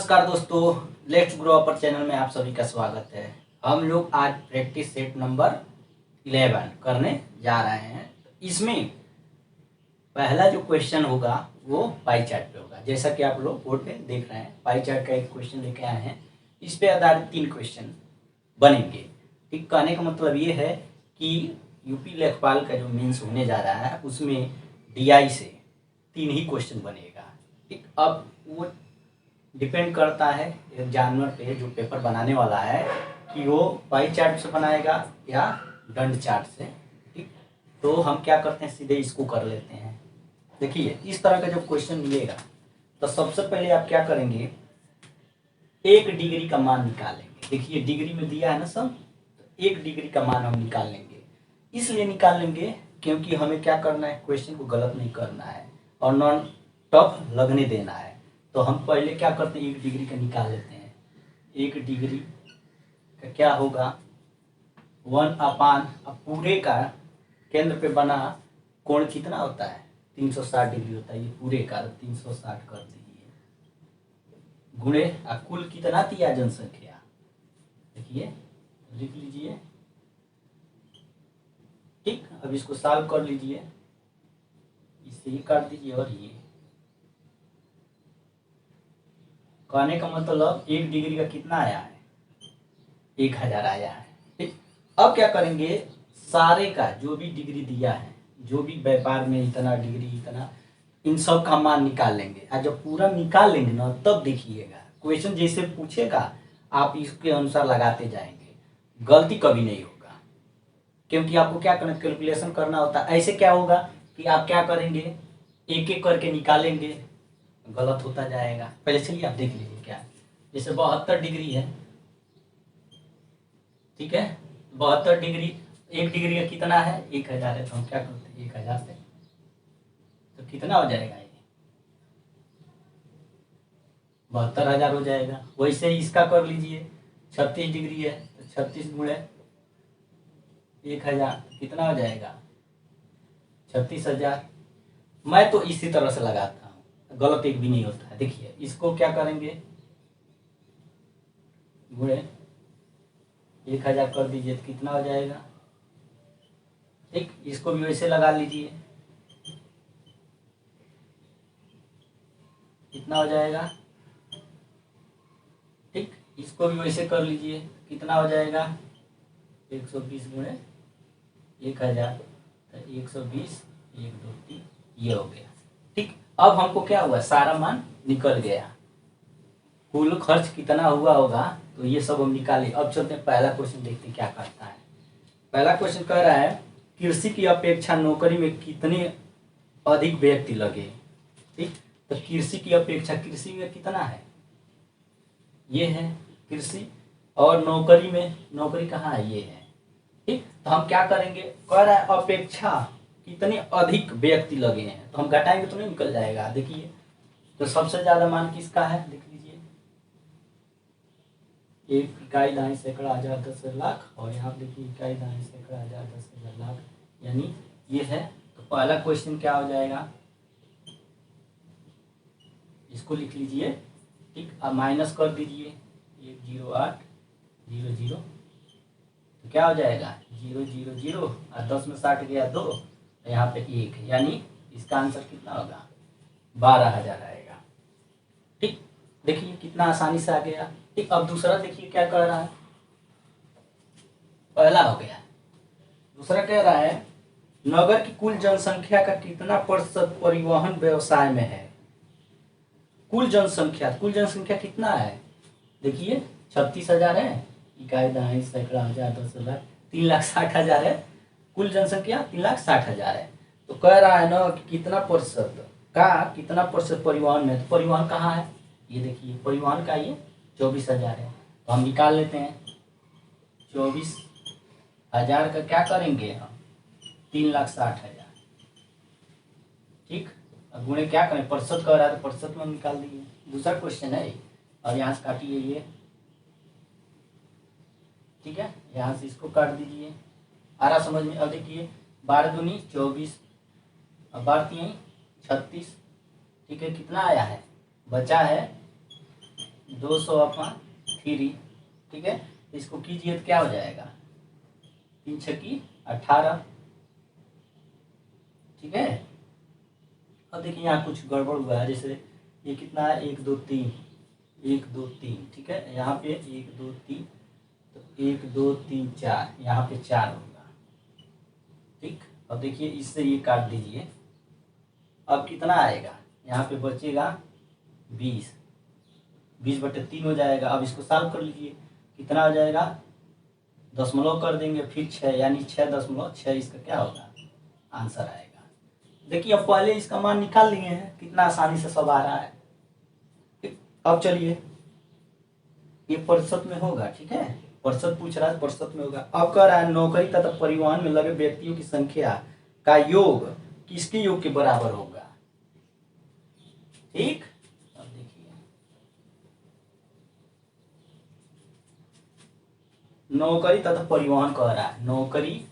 नमस्कार दोस्तों, let's grow upper channel में आप सभी का स्वागत है। हम लोग आज प्रैक्टिस सेट नंबर 11 करने जा रहे हैं। इसमें पहला जो क्वेश्चन होगा वो पाई चार्ट पे होगा। जैसा कि आप लोग बोर्ड पे देख रहे हैं, पाई चार्ट का एक क्वेश्चन लेके आए हैं। इस पे आधारित 3 क्वेश्चन बनेंगे। ठीक, कहने का मतलब ये है कि यूपी लेखपाल का जो मेंस होने जा रहा है उसमें DI से 3 ही क्वेश्चन बनेगा। ठीक, अब वो डिपेंड करता है एग्जामिनर पे, जो पेपर बनाने वाला है, कि वो पाई चार्ट से बनाएगा या दंड चार्ट से। ठीक, तो हम क्या करते हैं, सीधे इसको कर लेते हैं। देखिए, इस तरह का जब क्वेश्चन मिलेगा तो सबसे पहले आप क्या करेंगे, 1 डिग्री का मान निकालेंगे। देखिए डिग्री में दिया है ना सब, तो 1 डिग्री का मान हम निकाल लेंगे। इसलिए निकाल लेंगे क्योंकि हमें क्या करना है, क्वेश्चन को गलत नहीं करना है और नॉन टफ लगने देना है। तो हम पहले क्या करते हैं, 1 डिग्री का निकाल लेते हैं। 1 डिग्री का क्या होगा, 1/, अब पूरे का केंद्र पे बना कोण कितना होता है, 360 डिग्री होता है। ये पूरे का 360 कर दीजिए, गुणे कुल कितना दिया जनसंख्या, देखिए लिख लीजिए। ठीक, अब इसको सॉल्व कर लीजिए, इससे ही काट दीजिए और ये। कहने का मतलब 1 डिग्री का कितना आया है, 1000 आया है। ठीक, अब क्या करेंगे, सारे का जो भी डिग्री दिया है, जो भी व्यापार में इतना डिग्री, इतना, इन सब का मान निकाल लेंगे। और जब पूरा निकाल लेंगे ना, तब देखिएगा क्वेश्चन जैसे पूछेगा आप इसके अनुसार लगाते जाएंगे, गलती कभी नहीं होगा। क्योंकि आपको क्या करना, कैलकुलेशन करना होता है। ऐसे क्या होगा कि आप क्या करेंगे, एक एक करके निकालेंगे, गलत होता जाएगा। पहले चलिए आप देख लीजिए क्या, जैसे 72 डिग्री है। ठीक है, 72 डिग्री, 1 डिग्री का कितना है, 1000 है। तो हम क्या करते हैं, 1000 से तो कितना हो जाएगा, ये 72,000 हो जाएगा। वैसे ही इसका कर लीजिए, 36 डिग्री है तो 36 गुणे 1000 कितना हो जाएगा, 36,000। मैं तो इसी तरह से लगाता हूँ, गलत एक भी नहीं होता है। देखिए इसको क्या करेंगे, गुणे 1000 कर दीजिए तो कितना हो जाएगा। ठीक, इसको भी वैसे लगा लीजिए, कितना हो जाएगा। ठीक, इसको भी वैसे कर लीजिए, कितना हो जाएगा, 120 गुणे 1000 तो 120, 1 2 3, ये हो गया। ठीक, अब हमको क्या हुआ, सारा मान निकल गया। कुल खर्च कितना हुआ होगा तो ये सब हम निकाले। अब चलते हैं पहला क्वेश्चन, देखते हैं क्या करता है। पहला क्वेश्चन कह रहा है, कृषि की अपेक्षा नौकरी में कितने अधिक व्यक्ति लगे। ठीक, तो कृषि की अपेक्षा, कृषि में कितना है, ये है कृषि, और नौकरी में, नौकरी कहाँ है, ये है। ठीक, तो हम क्या करेंगे, कह रहा है अपेक्षा कितने अधिक व्यक्ति लगे हैं, तो हम घटाएंगे तो नहीं निकल जाएगा। देखिए, तो सबसे ज्यादा मान किसका है, देख लीजिए, 1 इकाई, दाएं सैकड़ा, हजार, 10 लाख, और यहाँ पे देखिए इकाई, दाएं सैकड़ा, हजार, 10 लाख, यानी ये है। तो पहला क्वेश्चन क्या हो जाएगा, इसको लिख लीजिए। ठीक, अब माइनस कर दीजिए, 108 00, तो क्या हो जाएगा, 0 0 0, और 10 में 60 गया 2, तो यहाँ पे 1, यानी इसका आंसर कितना होगा, 12,000 आएगा। ठीक, देखिए कितना आसानी से आ गया। ठीक, अब दूसरा देखिए क्या कर रहा है, पहला हो गया, दूसरा कह रहा है, नगर की कुल जनसंख्या का कितना प्रतिशत परिवहन व्यवसाय में है। कुल जनसंख्या, कुल जनसंख्या कितना है, देखिए 36,000 है, इकाई, दाएं सैकड़ा, हजार, 10 लाख, 3,60,000 है। कुल जनसंख्या 3,60,000 है। तो कह रहा है ना कि कितना प्रतिशत का, कितना प्रतिशत परिवहन में, तो परिवहन कहाँ है, ये देखिए परिवहन का ये 24,000 है। तो हम निकाल लेते हैं, 24,000 का क्या करेंगे हम, 3,60,000। ठीक, अब गुणे क्या करें, प्रतिशत कह रहा है तो प्रतिशत में निकाल दीजिए। दूसरा क्वेश्चन है, और यहाँ से काटिए ये। ठीक है, यहाँ से इसको काट दीजिए, आ रहा समझ में। अब देखिए 12 दूनी 24, अब 12 3 36। ठीक है, कितना आया है, बचा है 200/3, ठीक है। इसको कीजिए तो क्या हो जाएगा, 3 छक्की 18, ठीक है। अब देखिए यहाँ कुछ गड़बड़ हुआ है, जैसे ये कितना है, 1 2 3, 1 2 3, ठीक है। यहाँ पे 1 2 3, तो 1 2 3 4, यहाँ पे 4 होगा, ठीक। अब देखिए इससे ये काट दीजिए, अब कितना आएगा, यहाँ पे बचेगा 20, 20/3 हो जाएगा। अब इसको सॉल्व कर लीजिए, कितना हो जाएगा, दशमलव कर देंगे, फिर 6, यानी 6.6 इसका क्या होगा, आंसर आएगा। देखिए अब पहले इसका मान निकाल लिए हैं, कितना आसानी से सब आ रहा है। अब चलिए ये प्रतिशत में होगा, ठीक है, प्रतिशत पूछ रहा है, प्रतिशत में होगा। अब कह रहा है नौकरी तथा परिवहन में लगे व्यक्तियों की संख्या का योग किसके योग के बराबर होगा, ठीक। अब देखिए नौकरी तथा परिवहन कह रहा है, नौकरी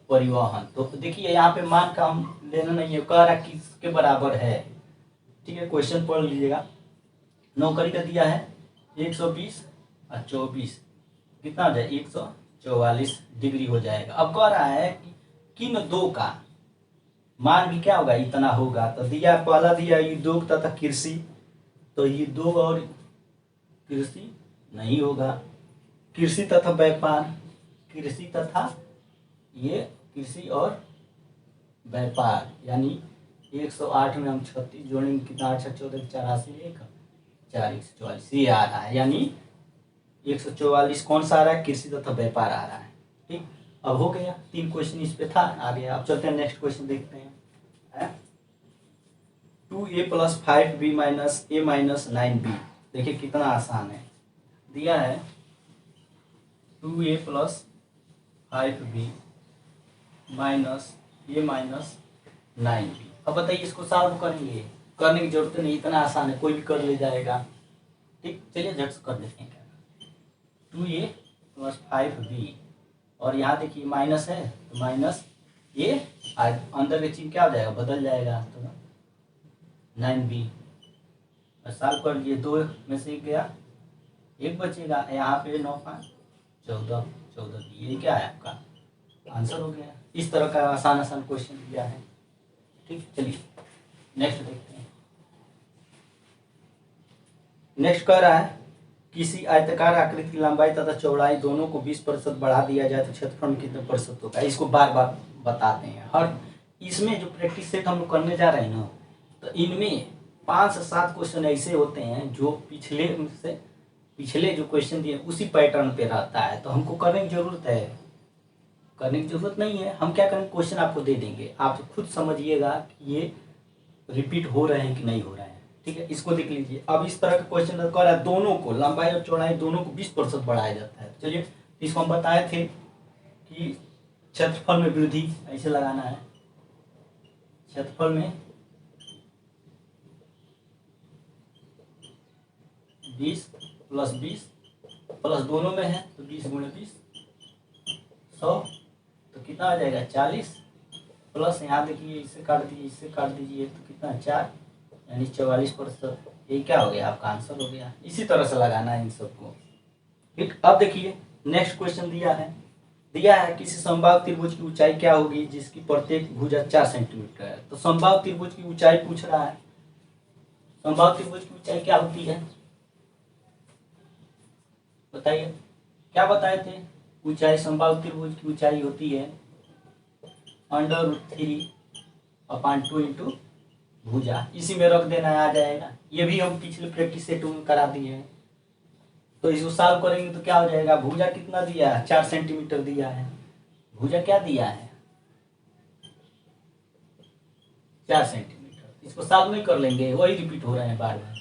परिवहन, तो देखिए यहाँ पे मान का हम लेना नहीं है, कह रहा है किसके बराबर है, ठीक है। क्वेश्चन पढ़ लीजिएगा, नौकरी का दिया है 120 और 24, कितना हो जाए 144 डिग्री हो जाएगा। अब कह रहा है कि किन दो का मान भी क्या होगा, इतना होगा। तो दिया पहला दिया उद्योग तथा कृषि, तो उद्योग और कृषि नहीं होगा, कृषि तथा व्यापार, कृषि तथा ये कृषि और व्यापार, यानी 108 में हम 36 जोड़ेंगे, कितना 8 14 84 1 4 144 ये आ रहा है, यानी 144 कौन सा आ रहा है, कृषि तथा व्यापार आ रहा है, ठीक। अब हो गया, 3 क्वेश्चन इस पे था, आ गया। अब चलते हैं नेक्स्ट क्वेश्चन देखते हैं। 2a + 5b - a - 9b, देखिए कितना आसान है, दिया है 2a + 5b - a - 9b। अब बताइए इसको सॉल्व करेंगे, करने की जरूरत नहीं, इतना आसान है, कोई भी कर ले जाएगा, ठीक। चलिए झट से कर लेते हैं। 2a + 5b, और यहाँ देखिए माइनस है, तो माइनस ये अंदर के चिन्ह क्या हो जाएगा, बदल जाएगा, तो 9b सॉल्व कर लिए, 2 में से 1 गया, 1 बचेगा, यहाँ पे 9 5 14 14, ये क्या है आपका आंसर हो गया। इस तरह का आसान आसान क्वेश्चन दिया है, ठीक। चलिए नेक्स्ट देखते हैं। नेक्स्ट कह रहा है किसी आयताकार आकृति की लंबाई तथा चौड़ाई दोनों को 20% बढ़ा दिया जाए तो क्षेत्रफल में कितने प्रतिशत होगा। इसको बार बार बताते हैं, हर इसमें जो प्रैक्टिस सेट हम लोग करने जा रहे हैं ना, तो इनमें 5 से 7 क्वेश्चन ऐसे होते हैं जो पिछले जो क्वेश्चन दिए उसी पैटर्न पे रहता है, तो हमको करने की जरूरत है, करने की जरूरत नहीं है। हम क्या करेंगे, क्वेश्चन आपको दे देंगे, आप खुद समझिएगा कि ये रिपीट हो रहे हैं कि नहीं हो रहे हैं, ठीक है। इसको देख लीजिए, अब इस तरह का क्वेश्चन कर रहा है, दोनों को लंबाई और चौड़ाई दोनों को 20% बढ़ाया जाता है। चलिए इसको हम बताए थे कि क्षेत्रफल में वृद्धि ऐसे लगाना है, क्षेत्रफल में 20 + 20 प्लस दोनों में है तो 20 × 20 100, तो कितना आ जाएगा 40, प्लस यहाँ देखिए इससे काट दीजिए, इससे काट दीजिए, तो कितना 4, यानी 44%। ये क्या हो गया, आपका आंसर हो गया। इसी तरह से लगाना है इन सबको, ठीक। अब देखिए नेक्स्ट क्वेश्चन दिया है किसी समबाहु त्रिभुज की ऊंचाई क्या होगी जिसकी प्रत्येक भुजा 4 सेंटीमीटर है। तो समबाहु त्रिभुज की ऊंचाई पूछ रहा है, समबाहु त्रिभुज की ऊंचाई क्या होती है, बताइए, क्या बताए थे, ऊंचाई समबाहु त्रिभुज की ऊंचाई होती है √3/2 इंटू भुजा, इसी में रख देना आ जाएगा। ये भी हम पिछले प्रैक्टिस सेट में करा दिए हैं, तो इसको सॉल्व करेंगे तो क्या हो जाएगा, भुजा कितना दिया है 4 सेंटीमीटर दिया है, भुजा क्या दिया है 4 सेंटीमीटर। इसको सॉल्व नहीं कर लेंगे, वही रिपीट हो रहे हैं बार बार,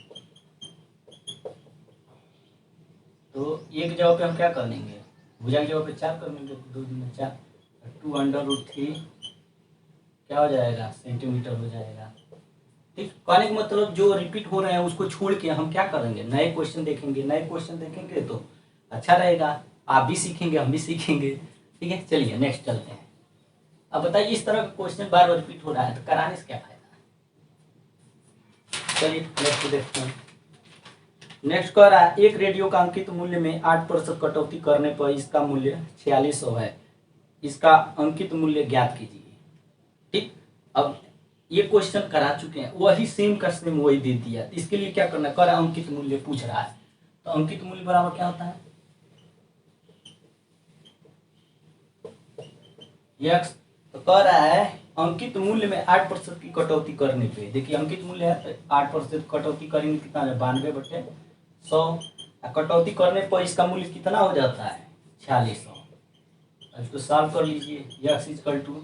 तो एक जगह पे हम क्या कर लेंगे, भुजा की जगह पे 4 कर लेंगे, 2 दूनी 4, 2√3 क्या हो जाएगा सेंटीमीटर हो जाएगा, ठीक। कहने का मतलब जो रिपीट हो रहे हैं उसको छोड़ के हम क्या करेंगे, नए क्वेश्चन देखेंगे तो अच्छा रहेगा, आप भी सीखेंगे हम भी सीखेंगे, ठीक है। चलिए नेक्स्ट चलते हैं। अब बताइए इस तरह का क्वेश्चन बार बार रिपीट हो रहा है तो कराने से क्या फायदा है। चलिए नेक्स्ट देखते हैं। नेक्स्ट कह रहा है एक रेडियो का अंकित मूल्य में 8% कटौती करने पर इसका मूल्य 4600 है, इसका अंकित मूल्य ज्ञात कीजिए। ठीक, अब ये क्वेश्चन करा चुके हैं, वही सेम का सेम वही दे दिया। इसके लिए क्या करना है, कह रहा है अंकित मूल्य पूछ रहा है, तो अंकित मूल्य बराबर क्या होता है, यक्स। तो कह रहा है अंकित मूल्य में 8% की कटौती करने पे, देखिए अंकित मूल्य है तो 8% कटौती करेंगे कितना है, 92/100। कटौती करने पर इसका मूल्य कितना हो जाता है, 4600। इसको सॉल्व कर लीजिए, यक्स इक्वल टू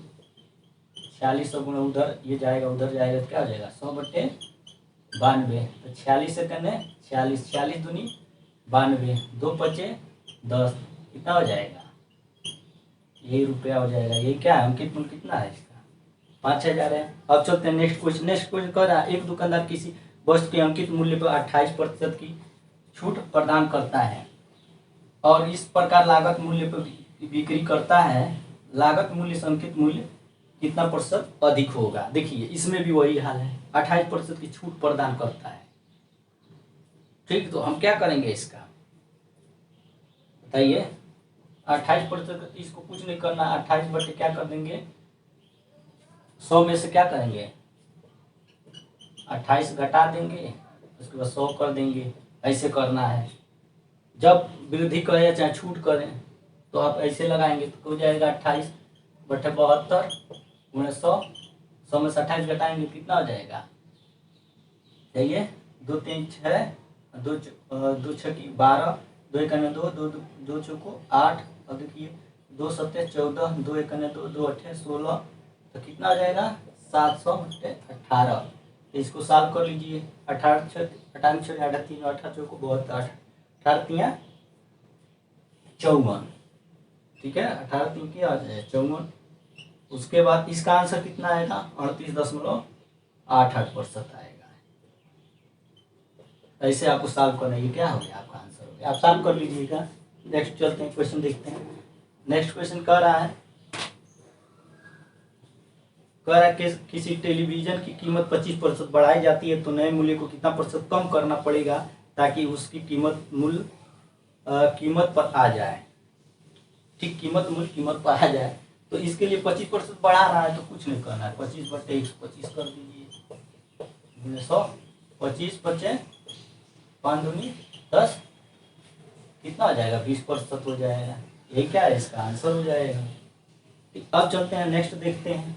4600 गुना उधर ये जाएगा उधर जाएगा तो क्या हो जाएगा, 100/92। तो 46 से करने 46, 46 दूनी 92, 2 पचे 10, कितना हो जाएगा, यही रुपया हो जाएगा। ये क्या है, अंकित मूल्य कितना है इसका, 5000 है। अब चलते हैं नेक्स्ट क्वेश्चन। नेक्स्ट क्वेश्चन कह रहा है एक दुकानदार किसी वस्तु के अंकित मूल्य पर 28% की छूट प्रदान करता है और इस प्रकार लागत मूल्य पर बिक्री करता है, लागत मूल्य से अंकित मूल्य कितना प्रतिशत अधिक होगा। देखिए इसमें भी वही हाल है, 28% की छूट प्रदान करता है। ठीक, तो हम क्या करेंगे इसका बताइए, 28%, इसको कुछ नहीं करना, 28 बटे क्या कर देंगे, 100 में से क्या करेंगे 28 घटा देंगे, उसके बाद 100 कर देंगे। ऐसे करना है, जब वृद्धि करें चाहे छूट करें तो आप ऐसे लगाएंगे तो हो जाएगा 28/72 गुणे 100, 100 में से 28 घटाएंगे कितना हो जाएगा, चाहिए 2 3 6, 2 2 6 की 12, 2 1 2, 2 2 चौको 8, अब देखिए 2 7 14, 2 1 2, 2 8 16, तो कितना हो जाएगा 700/18। तो इसको सॉल्व कर लीजिए, 18 6 18 6 18 3 18 चौको 72, 18 3 54, ठीक है 18 3 की आ जाए 54। उसके बाद इसका आंसर कितना आएगा, 38.88% आएगा। ऐसे आपको सॉल्व करना है, ये क्या हो गया आपका आंसर हो गया, आप सॉल्व कर लीजिएगा। नेक्स्ट चलते हैं, क्वेश्चन देखते हैं। नेक्स्ट क्वेश्चन कह रहा है कि किसी टेलीविजन की कीमत 25% बढ़ाई जाती है तो नए मूल्य को कितना प्रतिशत कम करना पड़ेगा ताकि उसकी कीमत पर आ जाए। ठीक, कीमत पर आ जाए, तो इसके लिए 25% बढ़ा रहा है तो कुछ नहीं करना है, 25/125 कर दीजिए, 100, 25 बचे 5 दूनी 10, कितना हो जाएगा 20% हो जाएगा। यही क्या है इसका आंसर हो जाएगा। ठीक, अब चलते हैं नेक्स्ट देखते हैं,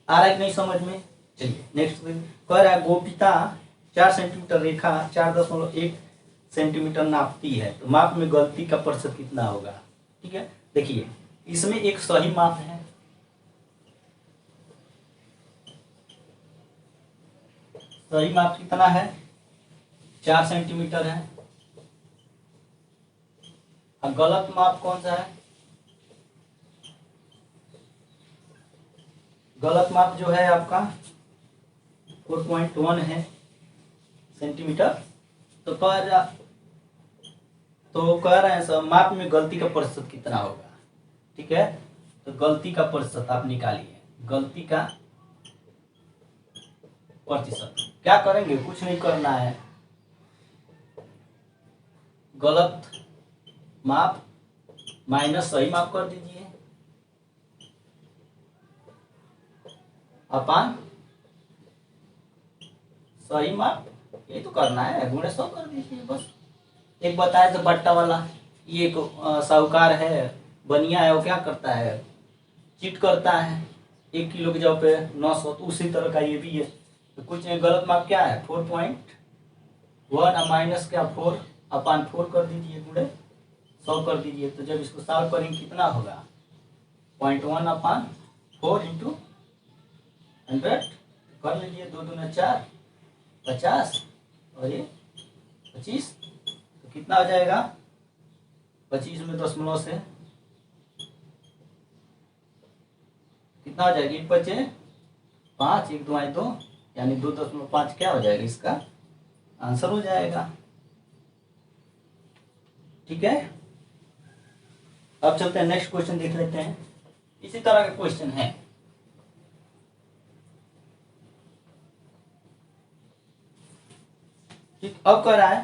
आ रहा है कि नहीं समझ में। चलिए नेक्स्ट कह रहा है गोपिता 4 सेंटीमीटर रेखा 4.1 सेंटीमीटर नापती है तो माप में गलती का प्रतिशत कितना होगा। ठीक है, देखिए इसमें एक सही माप है, सही माप कितना है 4 सेंटीमीटर है, अब गलत माप कौन सा है, गलत माप जो है आपका 4.1 है सेंटीमीटर। तो कह रहे हैं सर माप में गलती का प्रतिशत कितना होगा। ठीक है, तो गलती का प्रतिशत आप निकालिए, गलती का प्रतिशत क्या करेंगे, कुछ नहीं करना है, गलत माप माइनस सही माप कर दीजिए अपान सही माप, ये तो करना है, गुणे 100 कर दीजिए बस। एक बताया तो बट्टा वाला, ये साहूकार है बनिया है, वो क्या करता है चीट करता है, 1 किलो की जगह पे 900, तो उसी तरह का ये भी है। तो कुछ नहीं, गलत माप क्या है 4.1 माइनस क्या 4 अपान 4 कर दीजिए, गुणे 100 कर दीजिए। तो जब इसको सॉल्व करेंगे कितना होगा 0.1 अपान 4 इंटू 100 कर लीजिए, 2 दूना 4 50 और ये 25, तो कितना हो जाएगा 25 में दशमलव से कितना हो जाएगा 1 बचे 5, 1 2 2, यानी 2.5 क्या हो जाएगा इसका आंसर हो जाएगा। ठीक है, अब चलते हैं नेक्स्ट क्वेश्चन देख लेते हैं, इसी तरह का क्वेश्चन है। ठीक, अब कह रहा है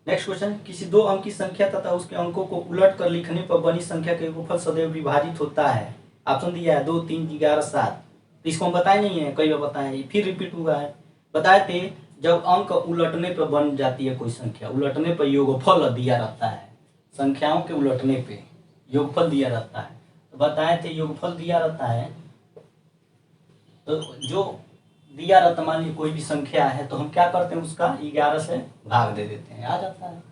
नेक्स्ट क्वेश्चन, किसी दो अंक की संख्या तथा उसके अंकों को उलट कर लिखने पर बनी संख्या का योगफल सदैव विभाजित होता है। ऑप्शन दिया है 2, 3, 11, 7। तो इसको हम बताए नहीं है, कई बार बताए, फिर रिपीट हुआ है। बताए थे जब अंक उलटने पर बन जाती है कोई संख्या, उलटने पर योगफल दिया रहता है, संख्याओं के उलटने पे योगफल दिया रहता है। तो बताए थे योगफल दिया रहता है, तो जो दिया रहता, मान लीजिए कोई भी संख्या है तो हम क्या करते हैं, उसका 11 से भाग दे देते हैं, आ जाता है।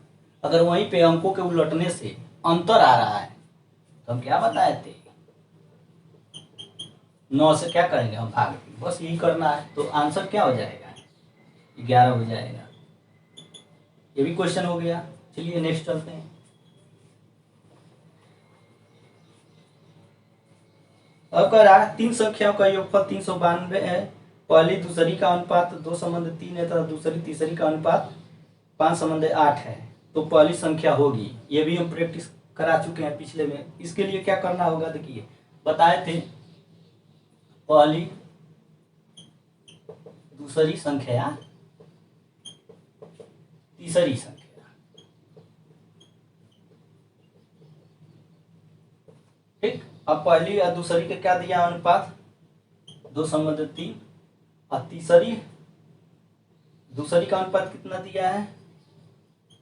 अगर वहीं पे अंकों के उलटने से अंतर आ रहा है तो हम क्या बताए थे, 9 से क्या करेंगे, हम भाग देंगे, बस यही करना है। तो आंसर क्या हो जाएगा, 11 हो जाएगा। ये भी क्वेश्चन हो गया। चलिए नेक्स्ट चलते हैं। अब कह रहा है 3 संख्याओं का योगफल 392 है। पहली दूसरी का अनुपात 2:3 है तथा दूसरी तीसरी का अनुपात 5:8 है। तो पहली संख्या होगी, ये भी हम प्रैक्टिस करा चुके हैं पिछले में। इसके लिए क्या करना होगा, देखिए बताए थे पहली दूसरी संख्या तीसरी संख्या, ठीक। अब पहली और दूसरी के क्या दिया अनुपात, 2:3, और दूसरी का अनुपात कितना दिया है,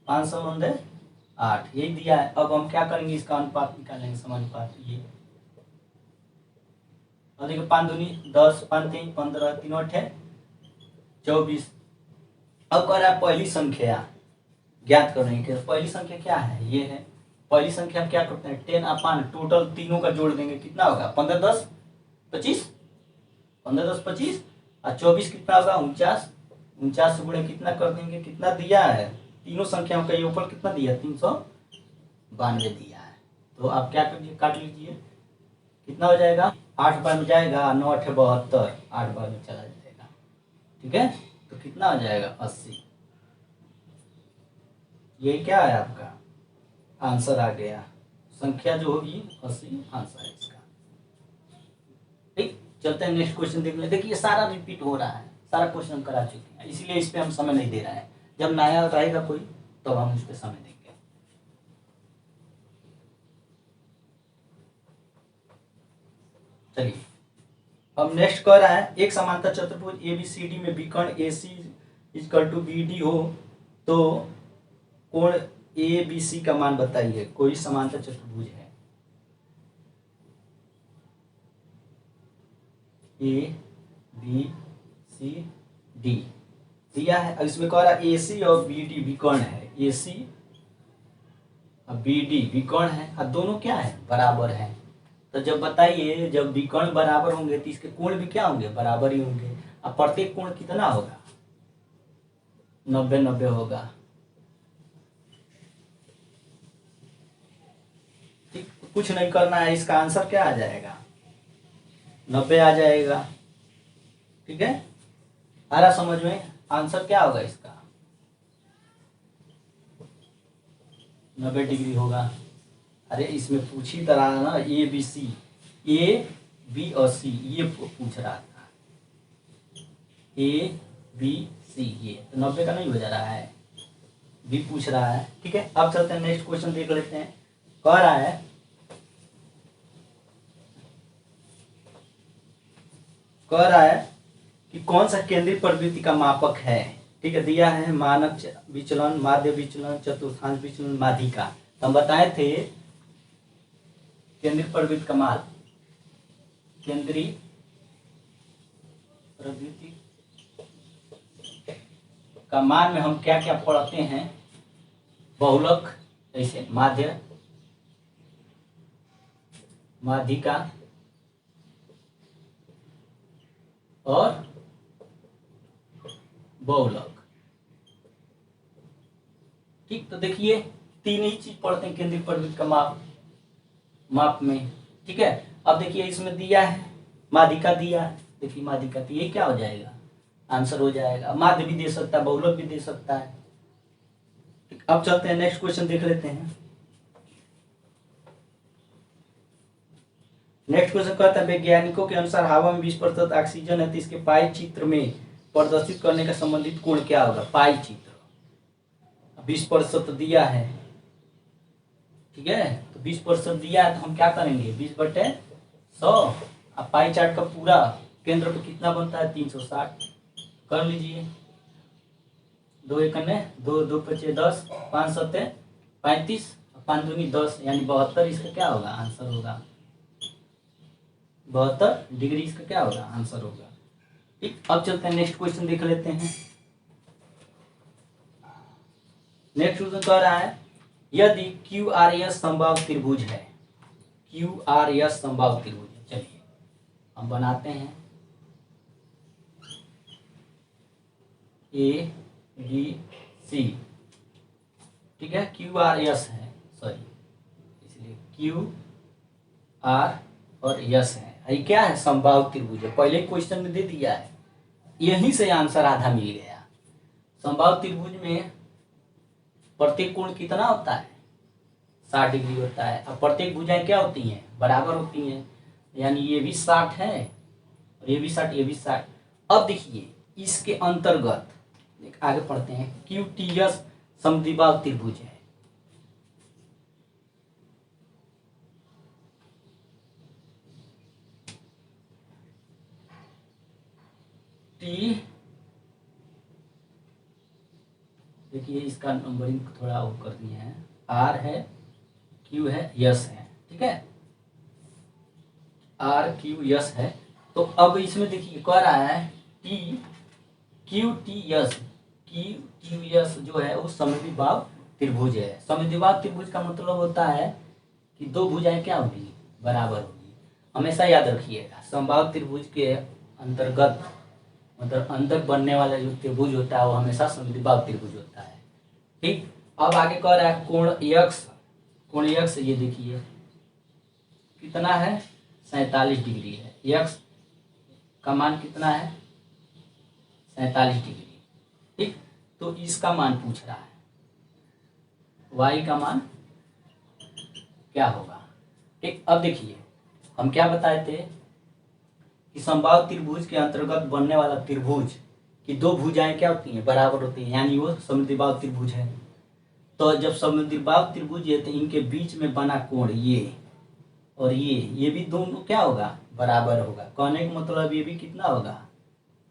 5:8, यही दिया है। अब हम क्या करेंगे, इसका अनुपात निकालेंगे, समानुपात। ये और देखिए 5 दूनी 10, 5 3 15, 3 8 24। अब कह रहा है पहली संख्या ज्ञात करने के, पहली संख्या क्या है, ये है पहली संख्या। हम क्या करते हैं, 10 अपान टोटल तीनों का जोड़ देंगे, कितना होगा, 15 10 25, 15 10 25, और 24 कितना होगा, 49। 49 से गुणे कितना कर देंगे, कितना दिया है, तीनों संख्याओं का योगफल कितना दिया, 392 दिया है। तो आप क्या करिए, काट लीजिए, कितना हो जाएगा, 8 बार में जाएगा, 9 8 72, 8 बार में चला जाएगा, ठीक है। तो कितना हो जाएगा, 80। यही क्या है आपका आंसर आ गया, संख्या जो होगी 80 आंसर है इसका। ठीक, चलते हैं नेक्स्ट क्वेश्चन देख लें। देखिए सारा रिपीट हो रहा है, सारा क्वेश्चन हम करा चुके हैं, इसलिए इस पे हम समय नहीं दे रहे हैं। जब नया रहेगा कोई तब हम इस पे समय देंगे। चलिए अब नेक्स्ट कह रहा है, एक समांतर चतुर्भुज ABCD में विकर्ण AC = BD हो तो कोण ABC का मान बताइए। कोई समांतर चतुर्भुज है ABCD दिया है, अब इसमें कह रहा है AC और BD विकर्ण है, AC और BD विकर्ण है, और दोनों क्या है, बराबर है। तो जब बताइए, जब विकर्ण बराबर होंगे तो इसके कोण भी क्या होंगे, बराबर ही होंगे। अब प्रत्येक कोण कितना होगा, 90 90 होगा, ठीक। कुछ नहीं करना है, इसका आंसर क्या आ जाएगा, 90 आ जाएगा, ठीक है। आ रहा समझ में, आंसर क्या होगा इसका, 90 डिग्री होगा। अरे इसमें पूछ ही तरह ना, ABC, A B और C ये पूछ रहा था, ABC ये तो 90 का नहीं हो जा रहा है, भी पूछ रहा है, ठीक है। अब चलते हैं नेक्स्ट क्वेश्चन देख लेते हैं। कह रहा है कि कौन सा केंद्रीय प्रवृत्ति का मापक है, ठीक है। दिया है मानक विचलन, माध्य विचलन, चतुर्थांश विचलन, माध्यिका। हम बताए थे केंद्रीय प्रवृत्ति का मान, केंद्रीय प्रवृत्ति का मान में हम क्या क्या पढ़ते हैं, बहुलक, जैसे माध्य, माध्यिका और बहुलक, ठीक। तो देखिए 3 ही चीज पढ़ते हैं केंद्रीय प्रवृत्ति का माप में, ठीक है। अब देखिए इसमें दिया है माध्यिका दिया है, देखिए माध्यिका, तो ये क्या हो जाएगा, आंसर हो जाएगा। माध्य भी दे सकता है, बहुलक भी दे सकता है, ठीक। अब चलते हैं नेक्स्ट क्वेश्चन देख लेते हैं। नेक्स्ट क्वेश्चन कहता है, वैज्ञानिकों के अनुसार हवा में 20% ऑक्सीजन है, तो इसके पाई चित्र में प्रदर्शित करने का संबंधित कोण क्या होगा, पाई चित्र, 20% दिया है, ठीक है, तो 20% दिया है तो हम क्या करेंगे 20/100। अब पाई चार्ट का पूरा केंद्र पे कितना बनता है 360 कर लीजिए। 2 एकने 2 2 पचे 10, 5 सत्ते 35, 5 दूनी 10 यानी 72 इसका क्या होगा आंसर होगा। 72 डिग्री इसका क्या होगा आंसर होगा। ठीक, अब चलते हैं नेक्स्ट क्वेश्चन देख लेते हैं। नेक्स्ट क्वेश्चन कह रहा है यदि क्यू आर एस समबाहु त्रिभुज है, क्यू आर एस समबाहु त्रिभुज है, चलिए हम बनाते हैं ए बी सी, ठीक है, क्यू आर एस है, सॉरी इसलिए क्यू आर और यस है, ये क्या है समबाहु त्रिभुज है, पहले क्वेश्चन में दे दिया है, यहीं से आंसर आधा मिल गया। समबाहु त्रिभुज में प्रत्येक कोण कितना होता है 60 डिग्री होता है, अब प्रत्येक भुजाएं क्या होती हैं बराबर होती हैं, यानी ये भी 60 है और ये भी 60, ये भी 60। अब देखिए इसके अंतर्गत आगे पढ़ते हैं क्यू टी एस समद्विबाहु त्रिभुज है, टी, देखिए इसका नंबरिंग थोड़ा वो कर दिए हैं, आर है क्यू है यस है, ठीक है, आर क्यू यस है। तो अब इसमें देखिए कह रहा है T Q T yes, Q Q yes जो है वो समद्विबाहु त्रिभुज है। समद्विबाहु त्रिभुज का मतलब होता है कि दो भुजाएं क्या होगी बराबर होगी, हमेशा याद रखिएगा समबाहु त्रिभुज के अंतर्गत मतलब अंदर बनने वाला जो त्रिभुज होता है वो हमेशा समद्विबाहु त्रिभुज होता है। ठीक, अब आगे कह रहा है कोण यक्स, कोण यक्स ये देखिए कितना है 47 डिग्री है, यक्स का मान कितना है 47 डिग्री। ठीक, तो इसका मान पूछ रहा है, y का मान क्या होगा। ठीक, अब देखिए हम क्या बताए थे कि समबाहु त्रिभुज के अंतर्गत बनने वाला त्रिभुज की दो भुजाएं क्या होती हैं बराबर होती हैं, यानी वो समद्विबाहु त्रिभुज है। तो जब समद्विबाहु त्रिभुज है तो इनके बीच में बना कोण ये और ये भी दोनों क्या होगा बराबर होगा, कहने का मतलब ये भी कितना होगा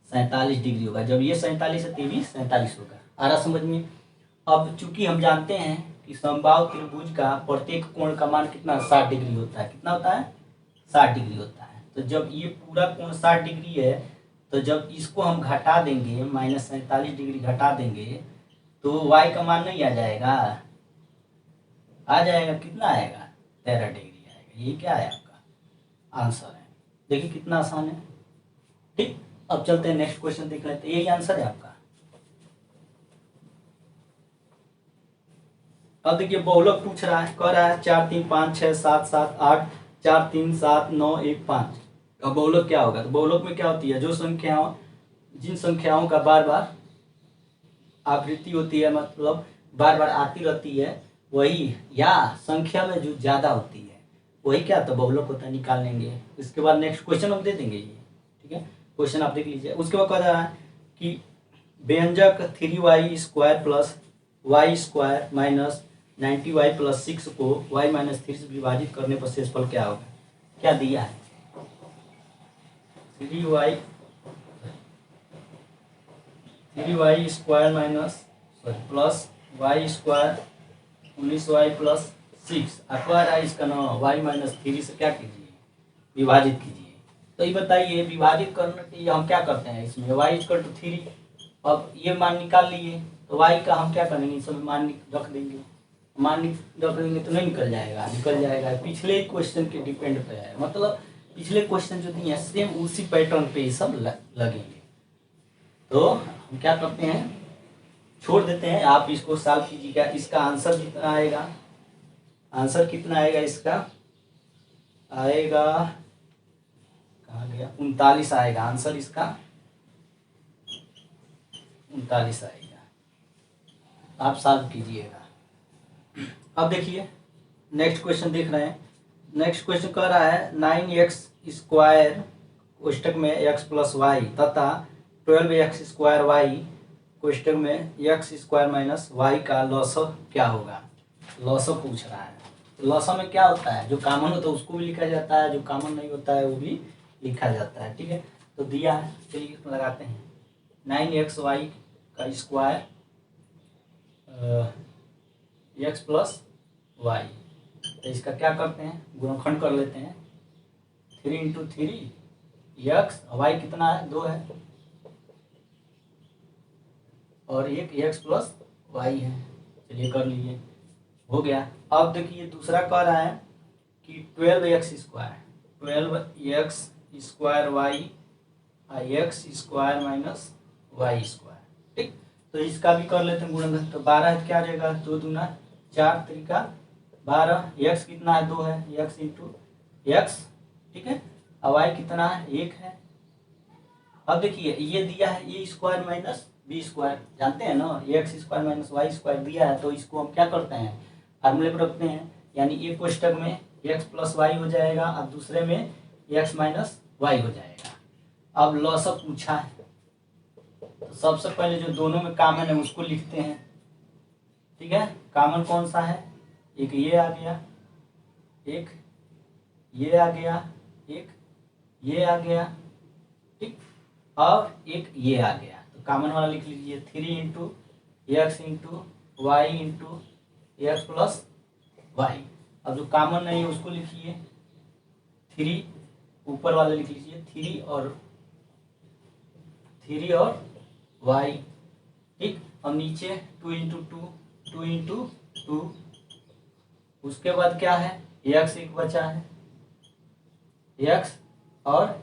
47 डिग्री होगा, जब ये 47 है तो ये भी 47 होगा। आ रहा समझ में। अब चूंकि हम जानते हैं कि समबाहु त्रिभुज का प्रत्येक कोण का मान कितना 60 डिग्री होता है, कितना होता है 60 डिग्री होता है। तो जब ये पूरा कोण 60 डिग्री है तो जब इसको हम घटा देंगे -47 डिग्री घटा देंगे तो y का मान नहीं आ जाएगा, आ जाएगा, कितना आएगा 13 डिग्री आएगा। ये क्या है आपका आंसर है, देखिए कितना आसान है। ठीक, अब चलते हैं नेक्स्ट क्वेश्चन देख लेते हैं, यही आंसर है आपका। अब देखिए बहुलक पूछ रहा है, कह रहा है 4 3 5 6 7 7 8 4 3 7 9 1 5। अब बहुलक क्या होगा, तो बहुलक में क्या होती है जो संख्याओं जिन संख्याओं का बार बार आवृत्ति होती है मतलब बार बार आती रहती है वही, या संख्या में जो ज्यादा होती है वही क्या तो बहुलक होता है, निकाल लेंगे। इसके बाद नेक्स्ट क्वेश्चन हम दे देंगे ये, ठीक है, क्वेश्चन आप देख लीजिए। उसके बाद कह रहा है कि व्यंजक 3y² plus y² minus 90y plus 6 को y माइनस 3 से विभाजित करने पर शेषफल क्या होगा, क्या दिया है 3y² minus plus y² 19y plus 6 अथवा इसका ना y माइनस 3 से क्या कीजिए विभाजित कीजिए। तो ये बताइए विभाजित करने के लिए हम क्या करते हैं, इसमें y=3, अब ये मान निकाल लिए तो y का हम क्या करेंगे इसमें मान रख देंगे, मान रख देंगे तो नहीं निकल जाएगा, निकल जाएगा। पिछले क्वेश्चन के डिपेंड पे है, मतलब पिछले क्वेश्चन जो दिए हैं सेम उसी पैटर्न पे ये सब लगेंगे। तो हम क्या करते हैं छोड़ देते हैं, आप इसको सॉल्व कीजिएगा। इसका आंसर कितना आएगा, आंसर कितना आएगा इसका आएगा कहाँ गया 39 आएगा आंसर इसका 39 आएगा, आप सॉल्व कीजिएगा। अब देखिए नेक्स्ट क्वेश्चन देख रहे हैं। नेक्स्ट क्वेश्चन कह रहा है 9x² कोष्टक में x + y तथा 12x² y क्वेश्चन में एक्स स्क्वायर माइनस वाई का लॉसव क्या होगा, लॉसव पूछ रहा है। लॉसव में क्या होता है, जो कॉमन होता है उसको भी लिखा जाता है, जो कॉमन नहीं होता है वो भी लिखा जाता है। ठीक है, तो दिया है, चलिए लगाते हैं 9xy का स्क्वायर एक्स प्लस वाई, तो इसका क्या करते हैं, गुणनखंड कर लेते हैं। 3 × 3 एक्स, वाई कितना है 2 है, और एक एक्स प्लस वाई है। चलिए कर लीजिए, हो गया। अब देखिए दूसरा कह रहा है कि 12x² y x square minus y square. ठीक, तो इसका भी कर लेते हैं गुणनखंड। तो 12 क्या आ जाएगा, 2 दूना 4 3 12, एक्स कितना है 2 है, एक्स इंटू एक्स। ठीक है, अब वाई कितना है 1 है। अब देखिए ये दिया है a square minus b square, जानते हैं ना, x square minus y square दिया है, तो इसको हम क्या करते हैं फार्मूले पर रखते हैं, यानी एक कोष्टक में एक्स प्लस वाई हो जाएगा और दूसरे में एक्स माइनस वाई हो जाएगा। अब लॉसव पूछा है, तो सबसे पहले जो दोनों में कॉमन है उसको लिखते हैं। ठीक है, कॉमन कौन सा है, एक ये आ गया, एक ये आ गया, एक ये आ गया, ठीक, और एक ये आ गया, तो कॉमन वाला लिख लीजिए 3 × x into y into x plus y. अब जो कॉमन नहीं है उसको लिखिए 3, ऊपर वाला लिख लीजिए 3 और वाई। ठीक, और नीचे 2 × 2 × 2, उसके बाद क्या है एक्स एक बचा है, एक्स और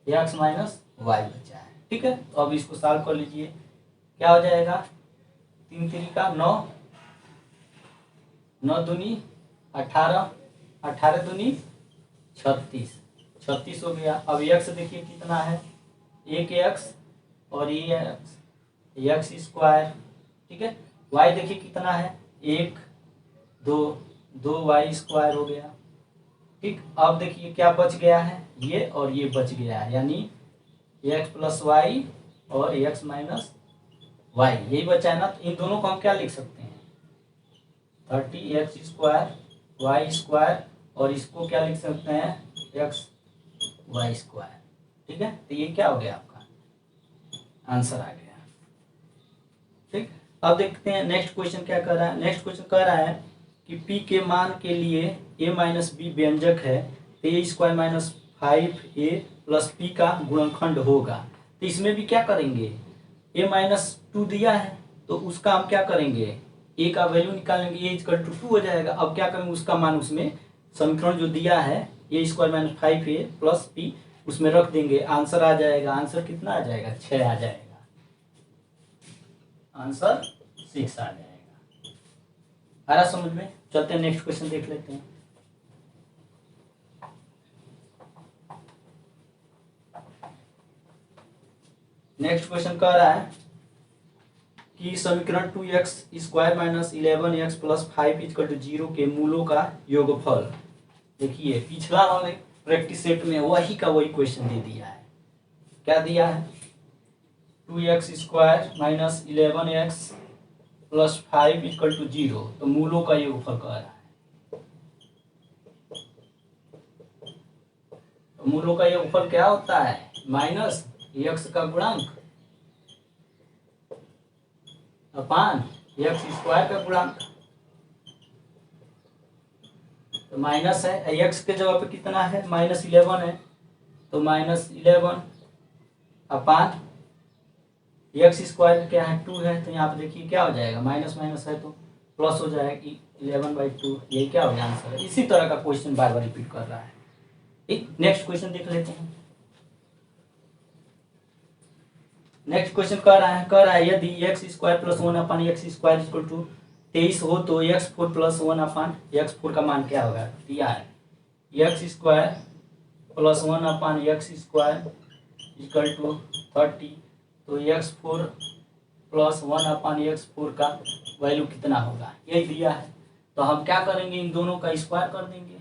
एक्स माइनस वाई बचा है। ठीक है, तो अब इसको सॉल्व कर लीजिए, क्या हो जाएगा 3 × 9, 9 दूनी 18, 18 दूनी 36, 36 हो गया। अब एक्स देखिए कितना है, एक एक्स और ये एक्स स्क्वायर। ठीक है, वाई देखिए कितना है 1 2, 2 वाई स्क्वायर हो गया। ठीक, अब देखिए क्या बच गया है, ये और ये बच गया है, यानी एक्स प्लस वाई और एक्स माइनस वाई, यही बचा है ना। तो इन दोनों को हम क्या लिख सकते हैं 30x² वाई स्क्वायर, और इसको क्या लिख सकते हैं एक्स वाई स्क्वायर। ठीक है, तो ये क्या हो गया आपका आंसर आ गया। ठीक, अब देखते हैं नेक्स्ट क्वेश्चन क्या कर रहा है। नेक्स्ट क्वेश्चन कह रहा है कि p के मान के लिए a माइनस बी व्यंजक है, तो A square minus 5a plus P का गुणनखंड होगा। तो इसमें भी क्या करेंगे, a माइनस 2 दिया है तो उसका हम क्या करेंगे, a का वैल्यू निकालेंगे, a इक्वल टू 2 हो जाएगा। अब क्या करेंगे, उसका मान उसमें समीकरण जो दिया है a square minus 5a plus P, उसमें रख देंगे, आंसर आ जाएगा। आंसर कितना आ जाएगा 6 आ जाएगा, आंसर 6 आ जाएगा। आ रहा समझ में, चलते हैं नेक्स्ट क्वेश्चन देख लेते हैं। नेक्स्ट क्वेश्चन कह रहा है कि समीकरण 2x² minus 11x plus 5 equal to 0 के मूलों का योगफल। देखिए पिछला वाले प्रैक्टिस सेट में वही का वही क्वेश्चन दे दिया है। क्या दिया है 2x² minus 11x plus 5 equal to 0, तो मूलों का योगफल कह रहा है। तो मूलों का योगफल क्या होता है, माइनस एक्स का गुणांक अपान एक्स स्क्वायर का गुणांक। तो माइनस है, एक्स के जगह पे कितना है -11 है, तो -11 अपान एक्स स्क्वायर क्या है 2 है, तो यहाँ पे देखिए क्या हो जाएगा, माइनस माइनस है तो प्लस हो जाएगा 11/2, ये क्या हो गया आंसर है। इसी तरह का क्वेश्चन बार बार रिपीट कर रहा है। ठीक, नेक्स्ट क्वेश्चन देख लेते हैं। नेक्स्ट क्वेश्चन कह रहा है यदि x² plus 1 upon x square equal to 23 हो तो x4 प्लस 1 अपान x4 का मान क्या होगा, दिया है x² plus 1 upon x square equal to 30, तो x4 प्लस 1 अपान x4 का वैल्यू कितना होगा, यही दिया है। तो हम क्या करेंगे, इन दोनों का स्क्वायर कर देंगे।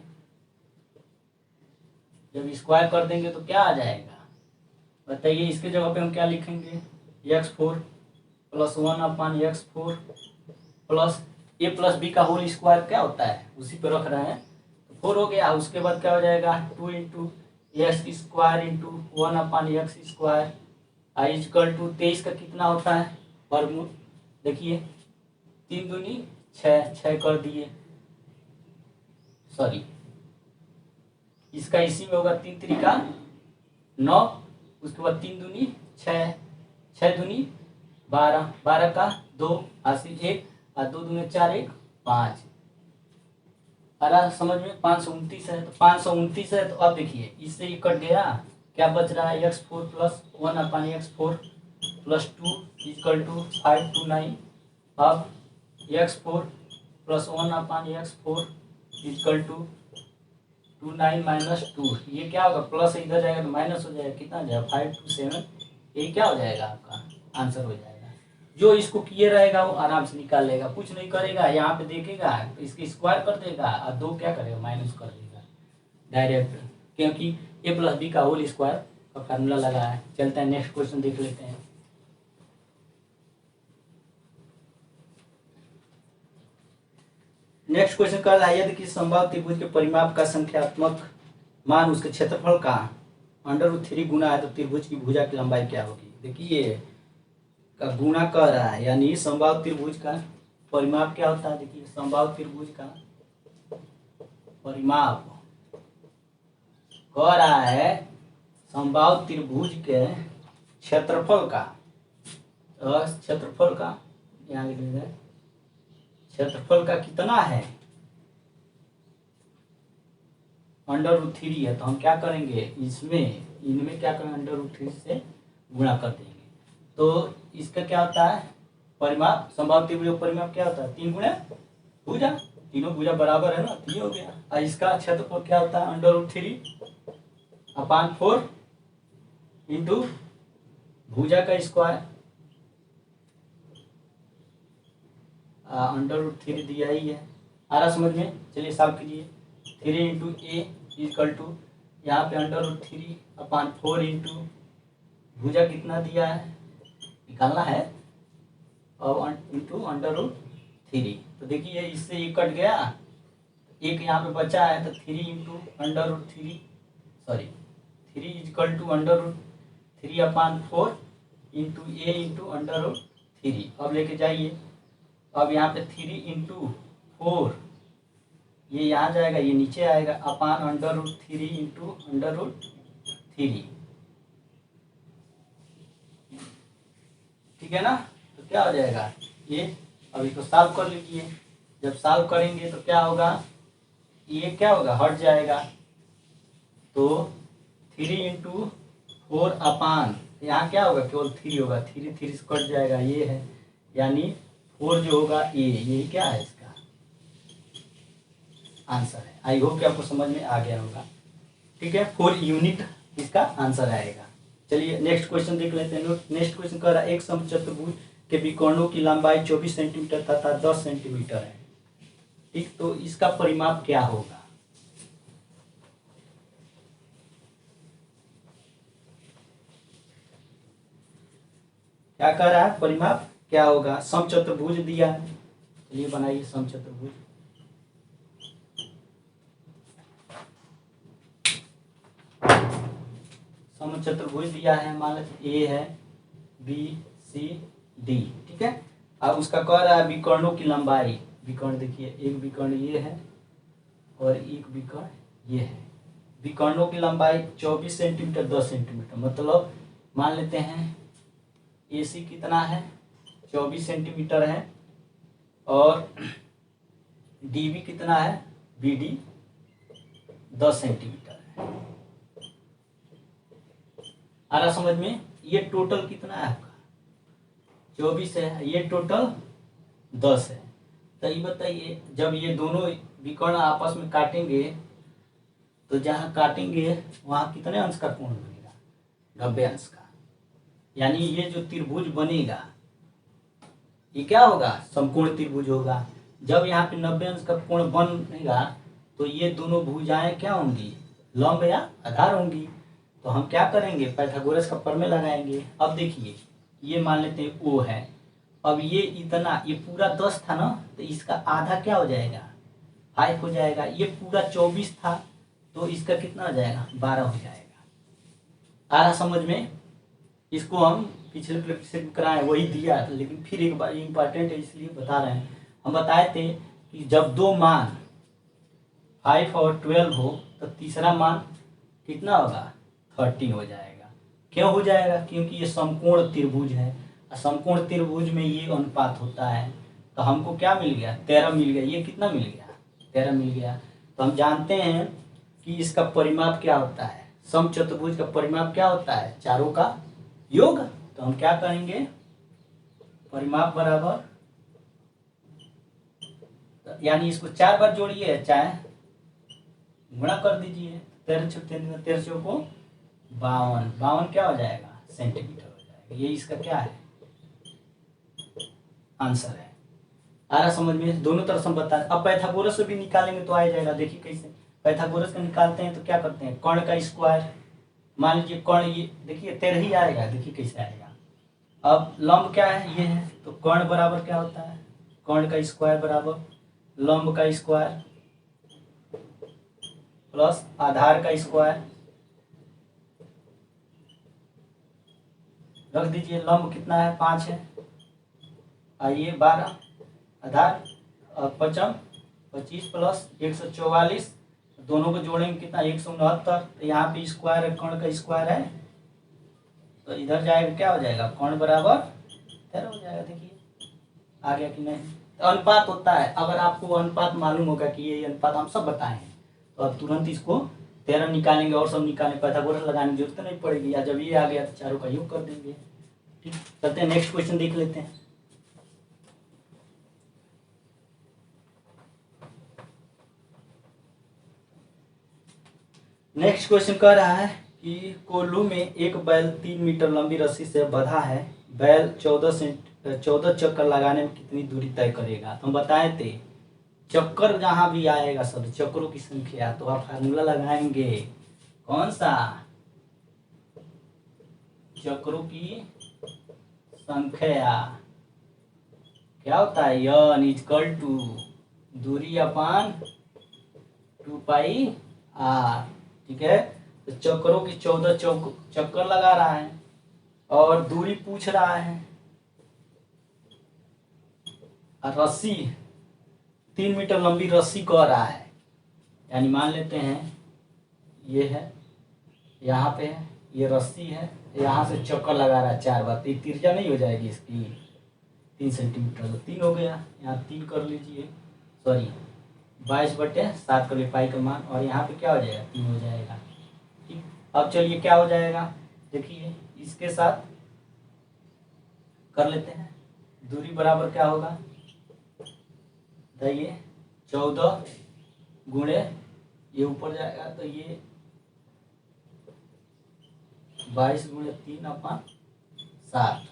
जब स्क्वायर कर देंगे तो क्या आ जाएगा बताइए, इसके जगह पे हम क्या लिखेंगे x4 प्लस 1/x4 प्लस ए प्लस बी का होल स्क्वायर क्या होता है उसी पे रख रहे हैं, तो 4 हो गया। उसके बाद क्या हो जाएगा 2 into x square into 1/x² आई इक्वल टू 23 का कितना होता है वर्गमूल, देखिए 3 दूनी 6, 6 कर दिए, सॉरी इसका इसी में होगा 3 3 9, उसके बाद 3 दूनी 6, 6 दूनी 12, 12 का 2 80 1 और 2 दूनी 4 1 5, अरे समझ में 529 है, तो 529 है। तो अब देखिए इससे ये कट गया, क्या बच रहा है x4 plus 1/x4 plus 2 equal to 529। अब x4 plus 1/x4 equal to 29 minus 2, ये क्या होगा प्लस इधर जाएगा तो माइनस हो जाएगा, कितना हो जाएगा 527, ये क्या हो जाएगा आपका आंसर हो जाएगा। जो इसको किए रहेगा वो आराम से निकाल लेगा, कुछ नहीं करेगा, यहाँ पे देखेगा तो इसकी स्क्वायर कर देगा और 2 क्या करेगा माइनस कर देगा डायरेक्ट, क्योंकि ए प्लस बी का होल स्क्वायर का फार्मूला लगा है। चलते हैं नेक्स्ट क्वेश्चन देख लेते हैं। नेक्स्ट क्वेश्चन कर रहा है यदि किसी समबाहु त्रिभुज के परिमाप का संख्यात्मक मान उसके क्षेत्रफल का √3 गुना है तो त्रिभुज की भुजा की लंबाई क्या होगी। देखिए का गुणा कर रहा है, यानी समबाहु त्रिभुज का परिमाप क्या होता है। देखिए समबाहु त्रिभुज का परिमाप कह रहा है समबाहु त्रिभुज के क्षेत्रफल का, क्षेत्रफल का यहाँ लिखेंगे क्षेत्रफल का कितना है √3 है, तो हम क्या करेंगे इनमें क्या करेंगे √3 से गुणा कर देंगे। तो इसका क्या होता है परिमाप, समबाहु त्रिभुज परिमाप क्या होता है 3 गुणे भुजा, तीनों भुजा बराबर है ना, 3 हो गया। और इसका क्षेत्रफल क्या होता है √3/4 इंटू भुजा का स्क्वायर, √3 दिया ही है, आ रहा समझ में। चलिए सॉल्व कीजिए, 3 इंटू ए इक्वल टू यहाँ पे √3/4 इंटू भुजा कितना दिया है निकालना है और इंटू √3। तो देखिए इससे ये कट गया, एक यहाँ पे बचा है, तो 3 into √3 sorry 3 equal to √3/4 into a into √3। अब लेके जाइए, अब यहाँ पे 3 इंटू 4 ये यहाँ जाएगा, ये नीचे आएगा अपान √3 इंटू √3, ठीक है ना। तो क्या हो जाएगा ये, अभी तो सॉल्व कर लीजिए, जब सॉल्व करेंगे तो क्या होगा ये क्या होगा हट जाएगा, तो 3 इंटू 4 अपान यहाँ क्या होगा केवल 3 होगा, 3 3 से कट जाएगा, ये है यानी 4 जो होगा ये क्या है इसका आंसर है। आई होप कि आपको समझ में आ गया होगा, ठीक है 4 यूनिट इसका आंसर आएगा। चलिए नेक्स्ट क्वेश्चन देख लेते हैं। नेक्स्ट क्वेश्चन कह रहा है एक समचतुर्भुज के विकर्णों की लंबाई 24 सेंटीमीटर तथा 10 सेंटीमीटर है, ठीक, तो इसका परिमाप क्या होगा। क्या कह रहा है परिमाप क्या होगा, समचतुर्भुज दिया है, चलिए बनाइए समचतुर्भुज। समचतुर्भुज दिया है, मान लीजिए ए है बी सी डी, ठीक है। अब उसका कह रहा है विकर्णों की लंबाई, विकर्ण देखिए एक विकर्ण ये है और एक विकर्ण ये है, विकर्णों की लंबाई 24 सेंटीमीटर 10 सेंटीमीटर, मतलब मान लेते हैं ए सी कितना है 24 सेंटीमीटर है और डी बी कितना है बी डी 10 सेंटीमीटर है। आ रहा समझ में, ये टोटल कितना है आपका 24 है, ये टोटल 10 है। तो ये बताइए जब ये दोनों विकर्ण आपस में काटेंगे तो जहाँ काटेंगे वहाँ कितने अंश का कोण बनेगा 90 अंश का, यानी ये जो त्रिभुज बनेगा ये क्या होगा समकोण त्रिभुज होगा। जब यहाँ पे 90 अंश का कोण बनेगा तो ये दोनों भुजाएं क्या होंगी लंब या आधार होंगी। तो हम क्या करेंगे पाइथागोरस का प्रमेय लगाएंगे। अब देखिए ये मान लेते हैं ओ है अब ये इतना, ये पूरा 10 था ना, तो इसका आधा क्या हो जाएगा, 5 हो जाएगा। ये पूरा 24 था, तो इसका कितना हो जाएगा, 12 हो जाएगा। आ रहा समझ में? इसको हम पिछले क्लास में कराए, वही दिया था, लेकिन फिर एक बार इम्पोर्टेंट है इसलिए बता रहे हैं। हम बताए थे कि जब दो मान 5 और 12 हो तो तीसरा मान कितना होगा, 13 हो जाएगा। क्यों हो जाएगा, क्योंकि ये समकोण त्रिभुज है, और समकोण त्रिभुज में ये अनुपात होता है। तो हमको क्या मिल गया, 13 मिल गया। ये कितना मिल गया, 13 मिल गया। तो हम जानते हैं कि इसका परिमाप क्या होता है, समचतुर्भुज का परिमाप क्या होता है, चारों का योग। तो हम क्या करेंगे, परिमाप बराबर, यानी इसको 4 बार जोड़िए, चाहे गुणा कर दीजिए। 13 को 52, 52 क्या हो जाएगा, सेंटीमीटर हो जाएगा। ये इसका क्या है, आंसर है। आ रहा समझ में? दोनों तरफ हम बता, अब पाइथागोरस से भी निकालेंगे तो आ जाएगा। देखिए कैसे पाइथागोरस का निकालते हैं, तो क्या करते हैं, कर्ण का स्क्वायर, मान लीजिए कर्ण, ये देखिए 13 ही आएगा, देखिए कैसे आएगा। अब लंब क्या है, ये है, तो कर्ण बराबर क्या होता है, कर्ण का स्क्वायर बराबर लंब का स्क्वायर प्लस आधार का स्क्वायर। रख दीजिए, लंब कितना है, 5 है, आइए 12, आधार पचम 25 प्लस 144, दोनों को जोड़ेंगे कितना, 169। तो यहाँ पे स्क्वायर है, कर्ण का स्क्वायर है, तो इधर जाएगा क्या हो जाएगा, कर्ण बराबर 13 हो जाएगा। देखिए आ गया कि नहीं। तो अनुपात होता है, अगर आपको अनुपात मालूम होगा कि ये अनुपात हम सब बताए हैं, तो अब तुरंत इसको 13 निकालेंगे और सब निकालेंगे, पाइथागोरस लगाने की जरूरत नहीं पड़ेगी। या जब ये आ गया तो चारों का योग कर देंगे। ठीक, चलते हैं नेक्स्ट क्वेश्चन देख लेते हैं। नेक्स्ट क्वेश्चन कह रहा है कि कोल्हू में एक बैल 3 मीटर लंबी रस्सी से बंधा है। बैल 14 चक्कर लगाने में कितनी दूरी तय करेगा। तो हम बताए थे, चक्कर जहां भी आएगा सब चक्रों की संख्या, तो आप फार्मूला लगाएंगे कौन सा, चक्रों की संख्या क्या होता है, n इक्वल टू दूरी अपान 2πr। ठीक है, तो चक्रों की 14 चक्कर लगा रहा है और दूरी पूछ रहा है, और रस्सी 3 मीटर लंबी रस्सी कह रहा है। यानी मान लेते हैं ये है, यहाँ पे है, ये रस्सी है, यहाँ से चक्कर लगा रहा है 4 बार। तो त्रिज्या नहीं हो जाएगी इसकी 3 सेंटीमीटर, तो 3 हो गया, यहाँ 3 कर लीजिए, सॉरी 22/7 कर लीजिए पाई का मान, और यहाँ पे क्या हो जाएगा, 3 हो जाएगा। ठीक, अब चलिए क्या हो जाएगा, देखिए इसके साथ कर लेते हैं, दूरी बराबर क्या होगा, बताइए, 14 गुणे ये ऊपर जाएगा, तो ये 22 गुणे 3/7,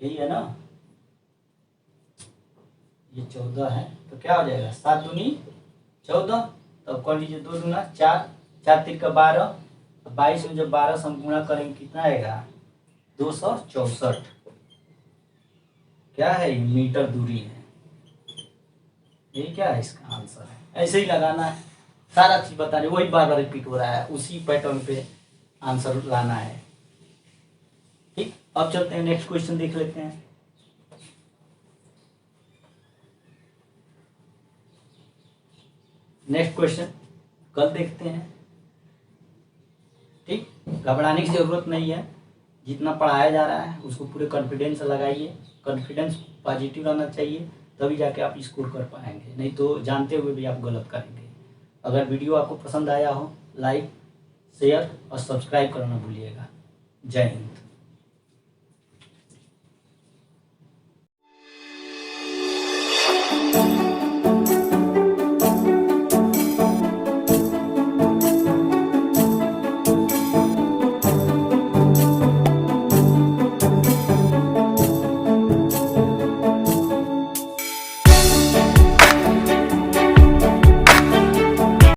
यही है ना, ये 14 है, तो क्या हो जाएगा, 7 दूनी 14, तो कर लीजिए 2 दूना 4, 4 3 का 12, 22 में जब 12 से हम गुणा करेंगे कितना आएगा, 264। क्या है, मीटर दूरी है। ये क्या है, इसका आंसर है। ऐसे ही लगाना है, सारा चीज बता रहे, वही बार बार रिपीट हो रहा है, उसी पैटर्न पे आंसर लाना है। ठीक, अब चलते हैं नेक्स्ट क्वेश्चन देख लेते हैं। नेक्स्ट क्वेश्चन कल देखते हैं। ठीक, घबराने की जरूरत नहीं है, जितना पढ़ाया जा रहा है उसको पूरे कॉन्फिडेंस से लगाइए। कॉन्फिडेंस पॉजिटिव रहना चाहिए, तभी जाके आप स्कोर कर पाएंगे, नहीं तो जानते हुए भी आप गलत करेंगे। अगर वीडियो आपको पसंद आया हो, लाइक शेयर और सब्सक्राइब करना भूलिएगा। जय हिंद।